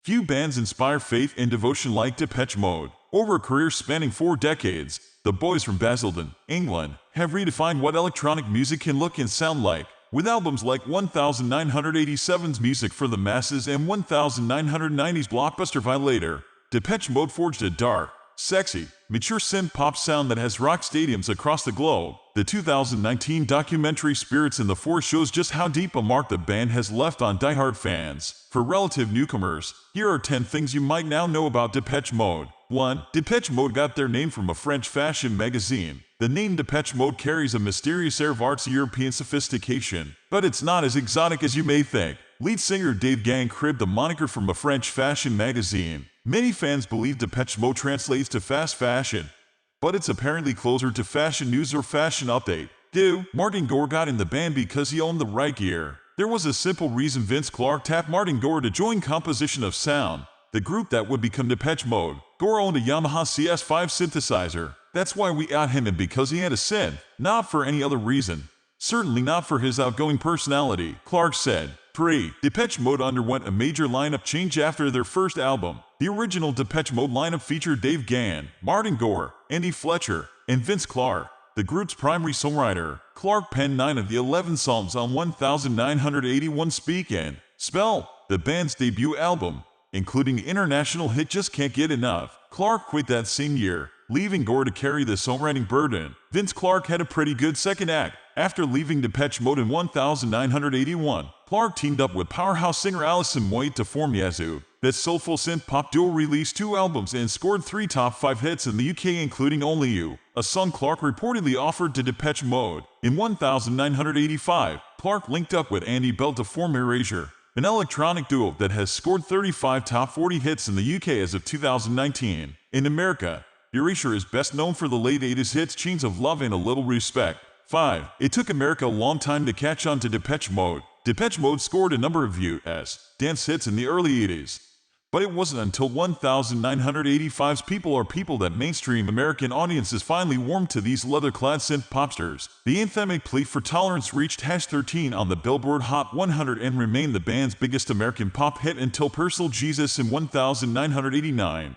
Few bands inspire faith and devotion like Depeche Mode. Over a career spanning 4 decades, the boys from Basildon, England, have redefined what electronic music can look and sound like. With albums like 1987's Music for the Masses and 1990's Blockbuster Violator, Depeche Mode forged a dark, sexy, mature synth-pop sound that has rocked stadiums across the globe. The 2019 documentary Spirits in the Forest shows just how deep a mark the band has left on diehard fans. For relative newcomers, here are 10 things you might now know about Depeche Mode. 1. Depeche Mode got their name from a French fashion magazine. The name Depeche Mode carries a mysterious air of artsy European sophistication, but it's not as exotic as you may think. Lead singer Dave Gang cribbed the moniker from a French fashion magazine. Many fans believe Depeche Mode translates to fast fashion, but it's apparently closer to fashion news or fashion update. 2. Martin Gore got in the band because he owned the right gear. There was a simple reason Vince Clarke tapped Martin Gore to join Composition of Sound, the group that would become Depeche Mode. Gore owned a Yamaha CS5 synthesizer. That's why we got him, and because he had a synth, not for any other reason. Certainly not for his outgoing personality, Clarke said. 3. Depeche Mode underwent a major lineup change after their first album. The original Depeche Mode lineup featured Dave Gann, Martin Gore, Andy Fletcher, and Vince Clarke. The group's primary songwriter, Clarke penned 9 of the 11 songs on 1981's Speak and Spell, the band's debut album, including the international hit Just Can't Get Enough. Clarke quit that same year, leaving Gore to carry the songwriting burden. Vince Clarke had a pretty good second act. After leaving Depeche Mode in 1981, Clarke teamed up with powerhouse singer Alison Moyet to form Yazoo. That soulful synth-pop duo released 2 albums and scored 3 top 5 hits in the UK, including Only You, a song Clarke reportedly offered to Depeche Mode. In 1985, Clarke linked up with Andy Bell to form Erasure, an electronic duo that has scored 35 top 40 hits in the UK as of 2019. In America, Erasure is best known for the late 80s hits Chains of Love and A Little Respect. 5. It took America a long time to catch on to Depeche Mode. Depeche Mode scored a number of U.S. dance hits in the early 80s, but it wasn't until 1985's People Are People that mainstream American audiences finally warmed to these leather-clad synth-popsters. The anthemic plea for tolerance reached #13 on the Billboard Hot 100 and remained the band's biggest American pop hit until Personal Jesus in 1989.